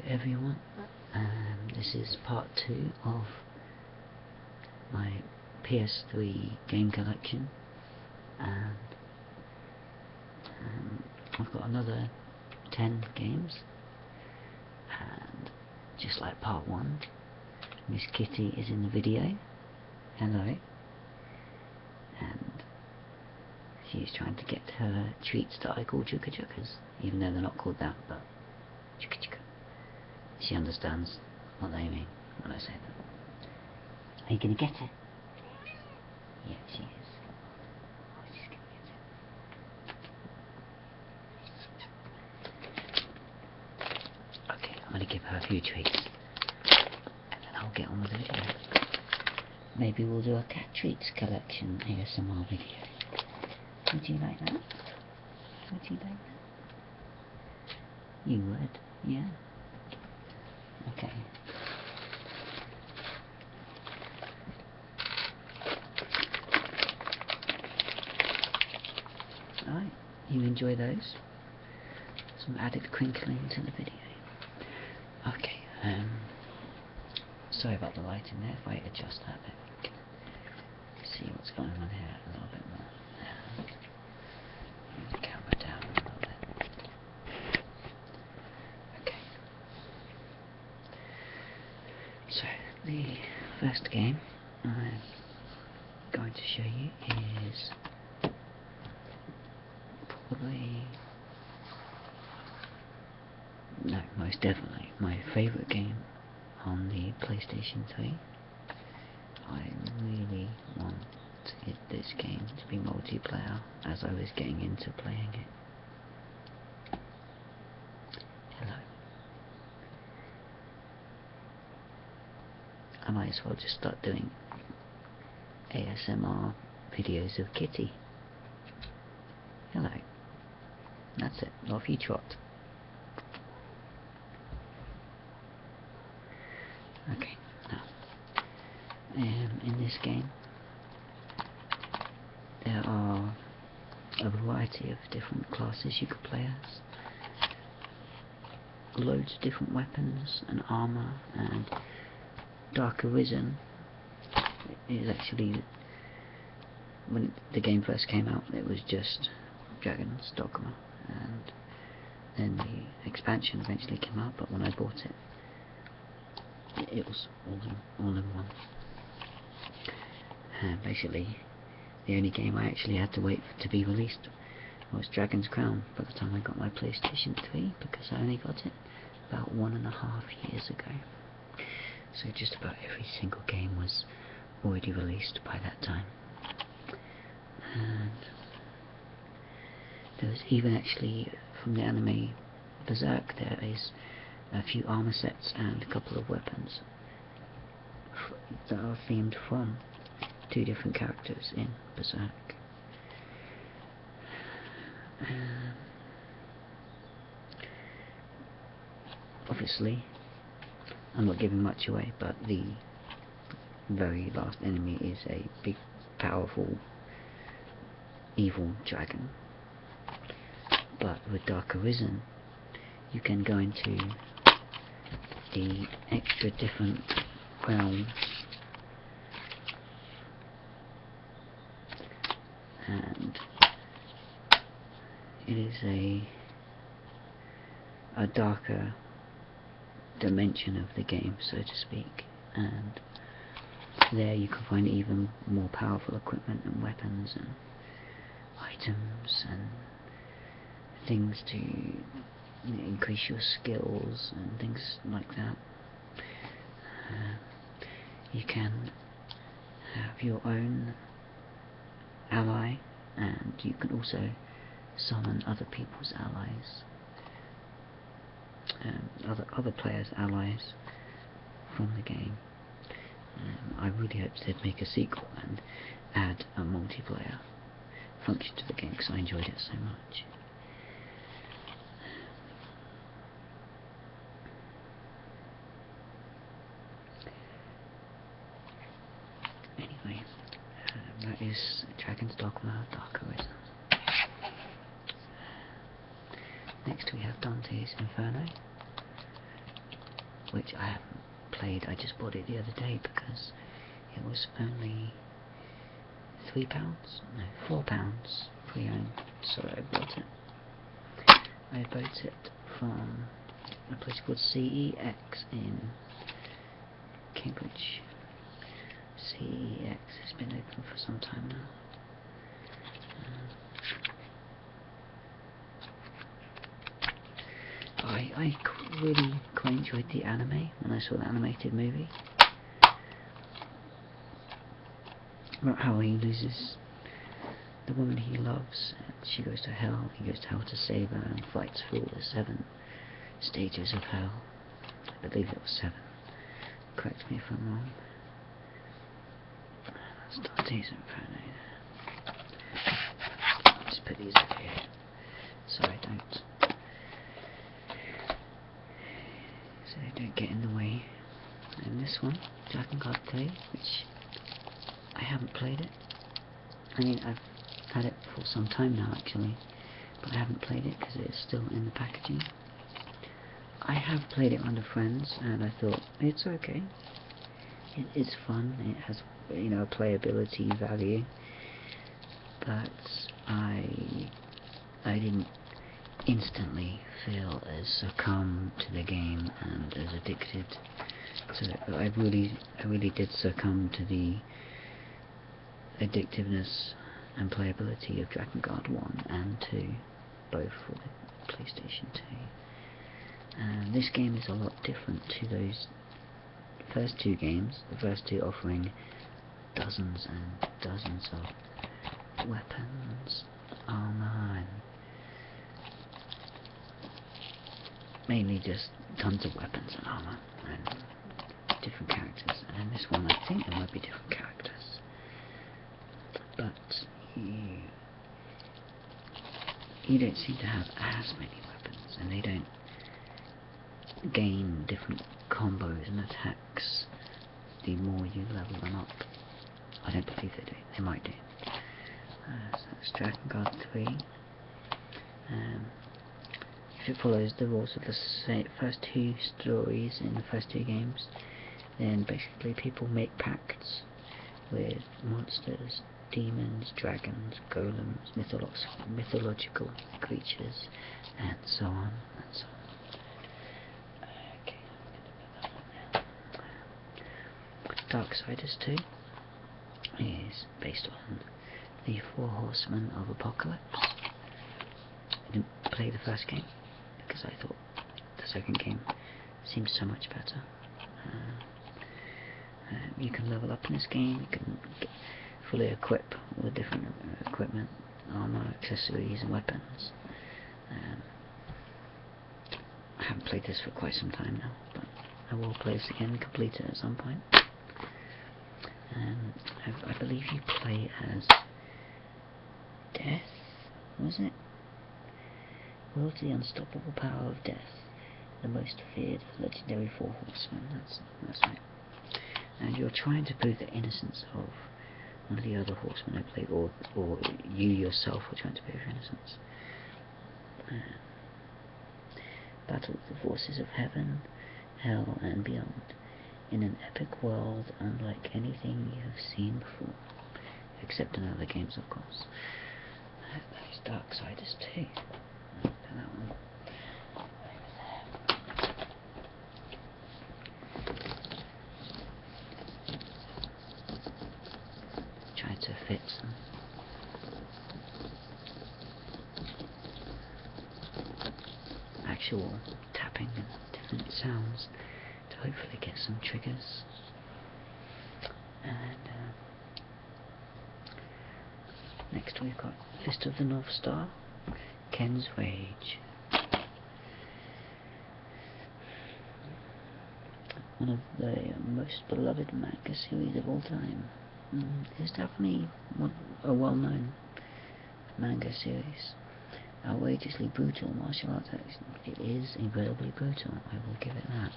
everyone, this is part 2 of my PS3 game collection, and I've got another 10 games, and just like part 1, Miss Kitty is in the video. Hello. And she's trying to get her treats that I call Chugga Chuggas, even though they're not called that, but Chugga Chugga. She understands what I mean when I say that. Are you going to get it? Yeah, she is. Oh, she's going to get it. Okay, I'm going to give her a few treats, and then I'll get on with the video. Maybe we'll do a cat treats collection ASMR video. Would you like that? Would you like that? You would, yeah? Okay. Alright, you enjoy those? Some added crinkling to the video. Okay, sorry about the lighting there. If I adjust that, then we can see what's going on here a little bit more. Move the camera down a little bit. Okay. So, the first game I'm going to show you is probably, no, most definitely my favourite game on the PlayStation 3. I really want this game to be multiplayer, as I was getting into playing it. Hello. I might as well just start doing ASMR videos of Kitty. Hello. That's it. Off you trot. Okay, now, in this game, there are a variety of different classes you could play as, loads of different weapons and armor, and Dark Arisen is actually, when the game first came out, it was just Dragon's Dogma, and then the expansion eventually came out, but when I bought it, it was all in one. And basically, the only game I actually had to wait for to be released was Dragon's Crown by the time I got my PlayStation 3, because I only got it about 1.5 years ago. So just about every single game was already released by that time. And there was even actually, from the anime Berserk, there is a few armor sets and a couple of weapons that are themed from 2 different characters in Berserk. Obviously, I'm not giving much away, but the very last enemy is a big, powerful, evil dragon. But with Dark Arisen, you can go into the extra different realms and it is a darker dimension of the game, so to speak, and there you can find even more powerful equipment and weapons and items and things to increase your skills and things like that. You can have your own ally, and you can also summon other people's allies, other players' allies from the game. I really hope they'd make a sequel and add a multiplayer function to the game, because I enjoyed it so much. Anyway, that is Dragon's Dogma Dark Arisen. Next we have Dante's Inferno. which I haven't played. I just bought it the other day because it was only £3, no, £4 pre-owned, so I bought it. I bought it from a place called CEX in Cambridge. CEX has been open for some time now. I really quite enjoyed the anime when I saw the animated movie about how he loses the woman he loves and she goes to hell. He goes to hell to save her and fights through all the 7 stages of hell. I believe it was 7. Correct me if I'm wrong. Dante's Inferno. Just put these over here so I don't they don't get in the way. And this one, Dragon Guard 3, which I haven't played it. I mean, I've had it for some time now actually, but I haven't played it because it is still in the packaging. I have played it under friends and I thought it's okay. It is fun. It has, you know, a playability value, but I didn't instantly feel as succumb to the game and as addicted to it. But I really did succumb to the addictiveness and playability of Dragon Guard 1 and 2, both for the PlayStation 2. And this game is a lot different to those first 2 games, the first 2 offering dozens and dozens of weapons, armor, and mainly just tons of weapons and armor and different characters. And in this one I think there might be different characters, but you don't seem to have as many weapons, and they don't gain different combos and attacks the more you level them up. I don't believe they do. They might do. So that's Dragon Guard 3. If it follows the rules of the first 2 stories in the first 2 games, then basically people make pacts with monsters, demons, dragons, golems, mythological creatures, and so on and so on. Okay, I'm going to put that on now. Darksiders 2 is based on the 4 Horsemen of Apocalypse. I didn't play the first game because I thought the second game seemed so much better. You can level up in this game, you can fully equip all the different equipment, armor, accessories and weapons. I haven't played this for quite some time now, but I will play this again and complete it at some point. I believe you play as Death, was it? Wields the unstoppable power of death, the most feared of legendary 4 horsemen. That's right. And you're trying to prove the innocence of one of the other horsemen I played, or you yourself are trying to prove your innocence. Battle with the forces of heaven, hell, and beyond, in an epic world unlike anything you have seen before, except in other games, of course. That is Darksiders 2. Put that one over there. Trying to fit some actual tapping and different sounds to hopefully get some triggers. And next we've got Fist of the North Star, Ken's Rage. One of the most beloved manga series of all time. It's definitely a well-known manga series. Outrageously brutal martial arts action. It is incredibly brutal, I will give it that.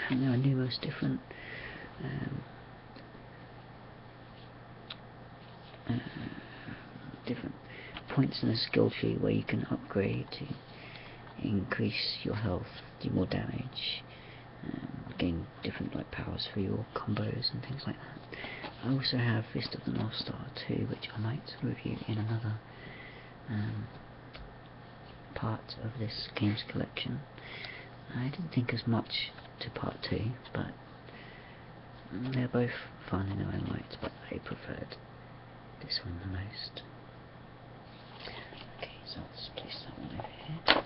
and there are numerous different different points in the skill tree where you can upgrade to increase your health, do more damage, gain different powers for your combos and things like that. I also have Fist of the North Star 2, which I might review in another part of this games collection. I didn't think as much to part 2, but they're both fun in their own right, but I preferred this one the most. Okay, so I'll just place that one over here.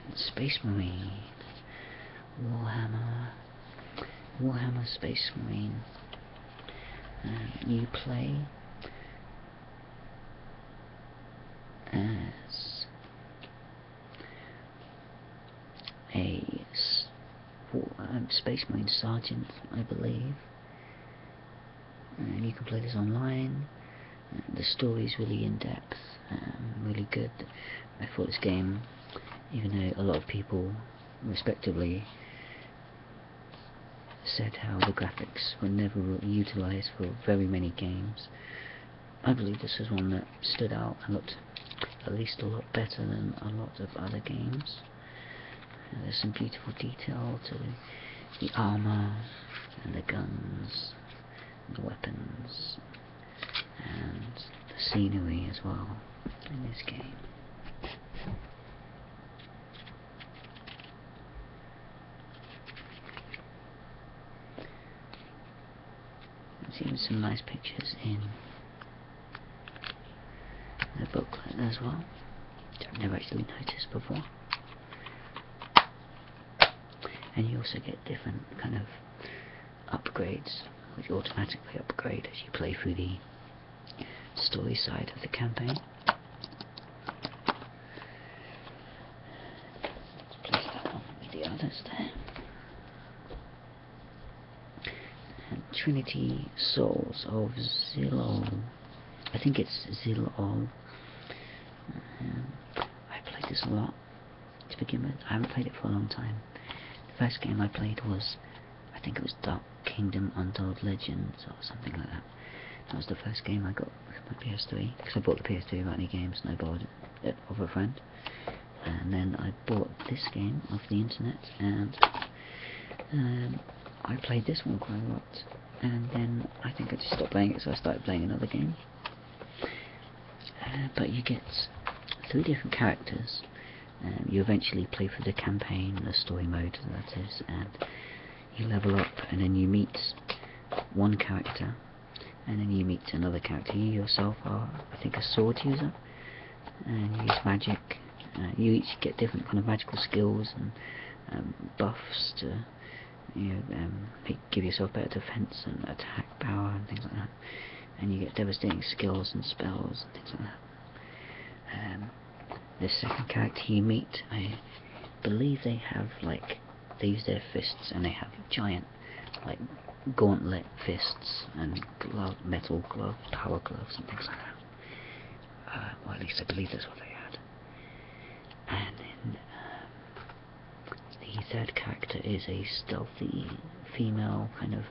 And Space Marine, Warhammer Space Marine. You play as a Space Marine Sergeant, I believe. And you can play this online. The story is really in-depth, really good. I thought this game, even though a lot of people respectively said how the graphics were never utilised for very many games, I believe this was one that stood out and looked at least a lot better than a lot of other games. There's some beautiful detail to the armour and the guns and the weapons and the scenery as well in this game. There's even some nice pictures in the booklet as well, which I've never actually noticed before. And you also get different kind of upgrades, which automatically upgrade as you play through the story side of the campaign. Let's place that one with the others there. And Trinity Souls of Zilol. I think it's Zilol. I played this a lot to begin with. I haven't played it for a long time. The first game I played was, I think it was Dark Kingdom Untold Legends or something like that. That was the first game I got with my PS3, because I bought the PS3 without any games and I borrowed it off a friend. And then I bought this game off the internet, and I played this one quite a lot. And then I think I just stopped playing it, so I started playing another game. But you get 3 different characters. You eventually play through the campaign, the story mode that is, and you level up, and then you meet one character, and then you meet another character. You yourself are, I think, a sword user, and you use magic. You each get different kind of magical skills and buffs to, give yourself better defense and attack power and things like that. And you get devastating skills and spells and things like that. The second character you meet, I believe they have they use their fists, and they have giant gauntlet fists and metal gloves, power gloves and things like that. Or at least I believe that's what they had. And then the third character is a stealthy female kind of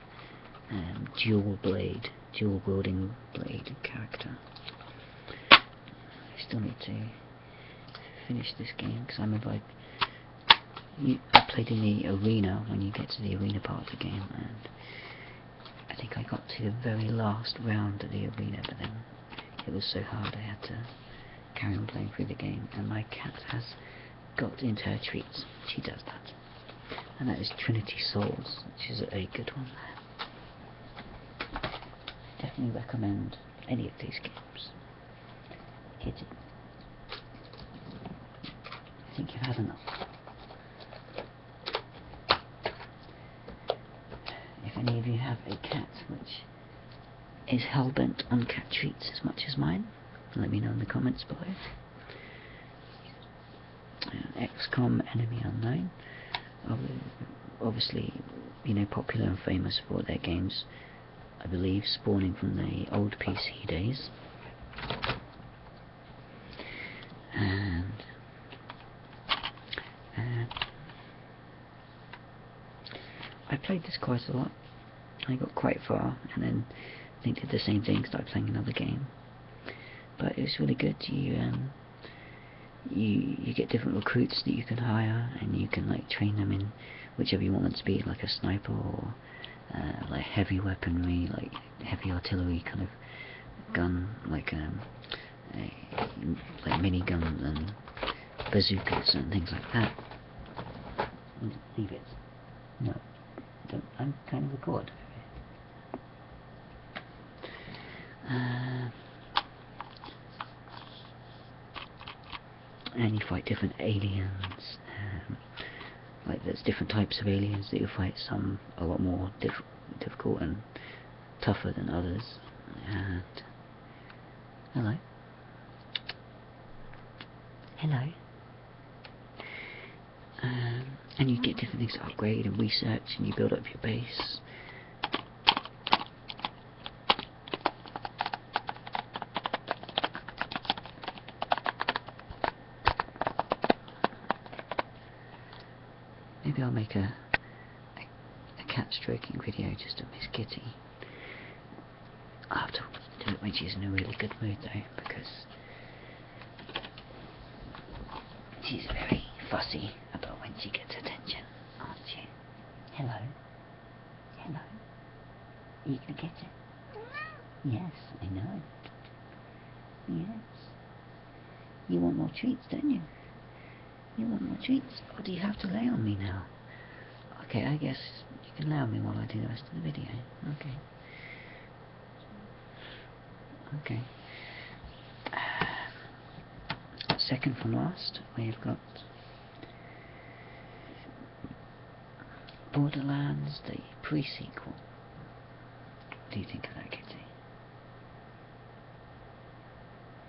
dual wielding blade character. I still need to finish this game, because I remember I played in the arena when you get to the arena part of the game, and I think I got to the very last round of the arena, but then it was so hard I had to carry on playing through the game, and my cat has got into her treats. She does that. And that is Trinity Souls, which is a good one. Definitely recommend any of these games. Kitty, I think you've had enough. If any of you have a cat which is hell-bent on cat treats as much as mine, let me know in the comments below. XCOM Enemy Unknown, obviously, popular and famous for their games, I believe, spawning from the old PC days. And played this quite a lot. I got quite far, and then I think did the same thing, started playing another game. But it was really good. You get different recruits that you can hire, and you can like train them in whichever you want them to be, like a sniper or like heavy weaponry, like heavy artillery kind of gun, like mini guns and bazookas and things like that. Leave it. No, don't. I'm trying to record. And you fight different aliens. Like there's different types of aliens that you fight. Some a lot more difficult and tougher than others. And hello. Hello. And you get different things to upgrade and research, and you build up your base. Maybe I'll make a cat stroking video just of Miss Kitty. I'll have to do it when she's in a really good mood though, because she's very fussy about when she gets attention, aren't she? Hello? Hello? Are you gonna get it? Yes, I know. Yes. You want more treats, don't you? You want more treats? Or do you have to lay on me now? Okay, I guess you can lay on me while I do the rest of the video. Okay. Okay. Second from last, we've got Borderlands, the pre-sequel. What do you think of that, Kitty?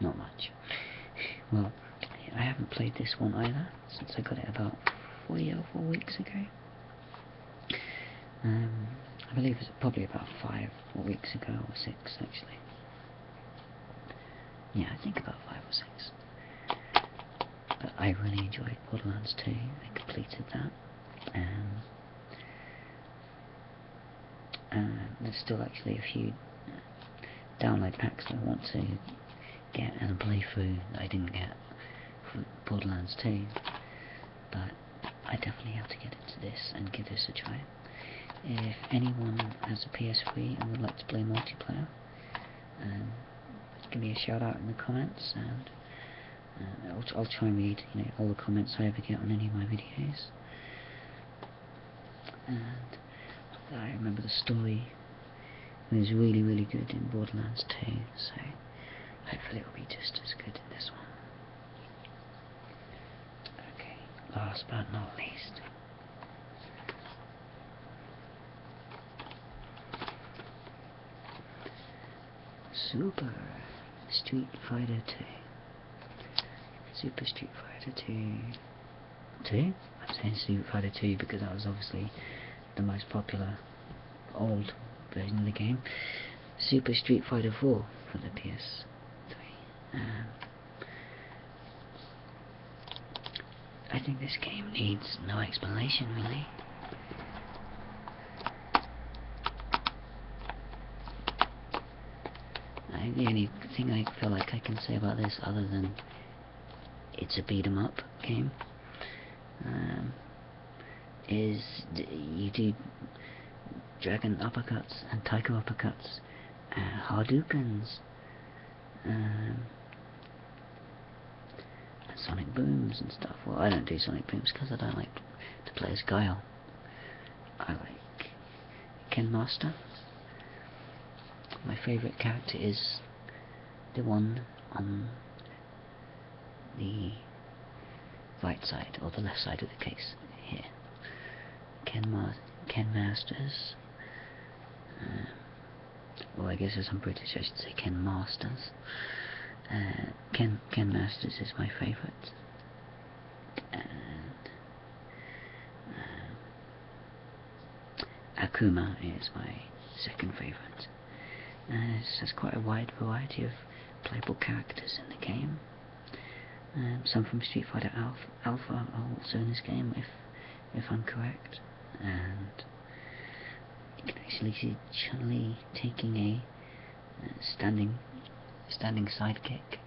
Not much. Well, I haven't played this one either, since I got it about 4 weeks ago. I believe it was probably about 5 weeks ago, or 6 actually. Yeah, I think about 5 or 6. But I really enjoyed Borderlands 2, I completed that. And there's still actually a few download packs that I want to get and play through that I didn't get for Borderlands 2. But I definitely have to get into this and give this a try. If anyone has a PS3 and would like to play multiplayer, give me a shout out in the comments, and I'll try and read all the comments I ever get on any of my videos. And I remember the story was really, really good in Borderlands 2, so hopefully it will be just as good in this one. Okay, last but not least, Super Street Fighter 2. Super Street Fighter 2. I'm saying Street Fighter 2 because that was obviously the most popular old version of the game. Super Street Fighter 4 for the PS3. I think this game needs no explanation, really. The only thing I feel like I can say about this, other than it's a beat 'em up game, is you do dragon uppercuts and taiko uppercuts, Hadoukens, and sonic booms and stuff. Well, I don't do sonic booms because I don't like to play as Guile. I like Ken Master. My favourite character is the one on the right side, or the left side of the case, here. Ken Masters. Well, I guess as I'm British I should say Ken Masters. Ken Masters is my favourite. And Akuma is my second favourite. There's quite a wide variety of playable characters in the game. Some from Street Fighter Alpha are also in this game, if I'm correct. And you can actually see Chun-Li taking a standing sidekick,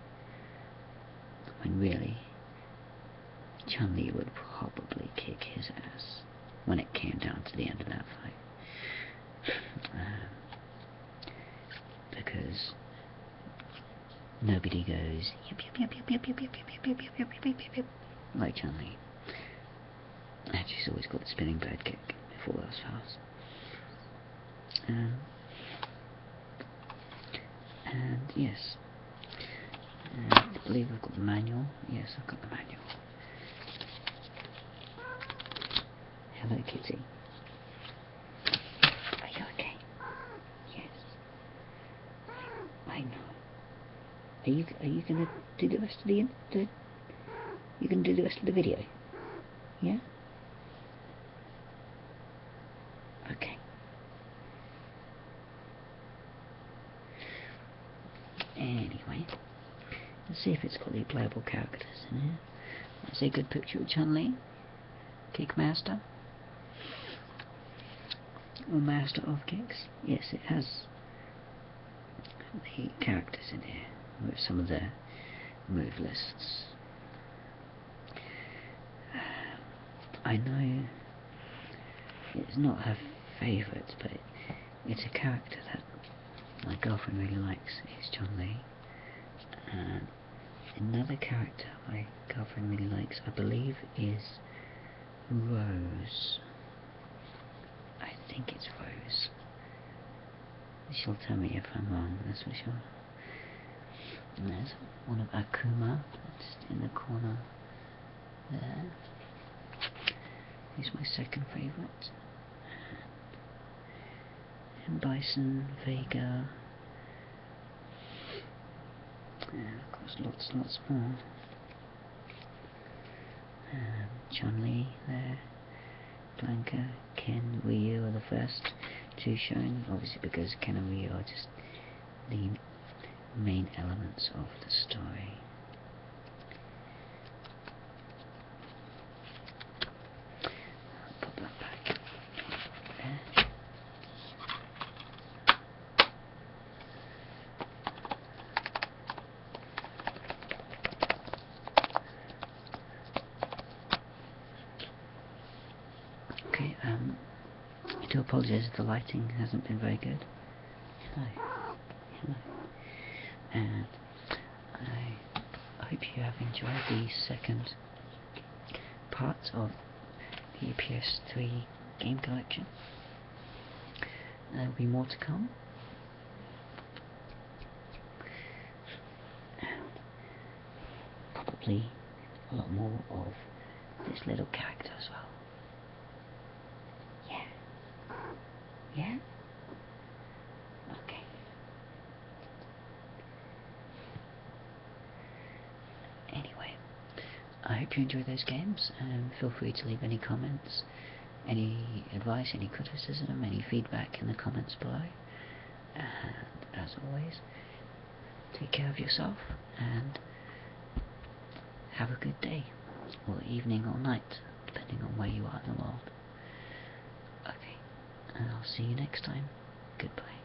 when really Chun-Li would probably kick his ass when it came down to the end of that fight. Because nobody goes yep yep yep yep yep yep yep yep yep yep yep yep yep yep like Chun-Li. And she's always got the spinning bird kick before those fouls. And yes, I believe I've got the manual. Yes, I've got the manual. Hello, Kitty. Are you okay? Yes. I know. Are you gonna do the rest of you gonna do the rest of the video? Yeah? Okay. Anyway, let's see if it's got the playable characters in here. That's a good picture of Chun-Li, Kickmaster, or Master of Kicks. Yes, it has the characters in here with some of their move lists. I know it's not her favourite, but it's a character that my girlfriend really likes. Is Chun-Li. And another character my girlfriend really likes, I believe, is Rose. I think it's Rose. She'll tell me if I'm wrong, that's for sure. And there's one of Akuma, that's in the corner there. He's my second favourite. And Bison, Vega, and of course lots more. Chun-Li there, Blanka, Ken, Ryu are the first two shown, obviously because Ken and Ryu are just the main elements of the story. I'll put that back there. Okay, I do apologise if the lighting hasn't been very good. Hello. And I hope you have enjoyed the second part of the PS3 game collection. There will be more to come. And probably a lot more of this little character as well. Yeah? Okay. Anyway, I hope you enjoy those games, and feel free to leave any comments, any advice, any criticism, any feedback in the comments below. And as always, take care of yourself and have a good day, or evening or night, depending on where you are in the world. Okay, and I'll see you next time. Goodbye.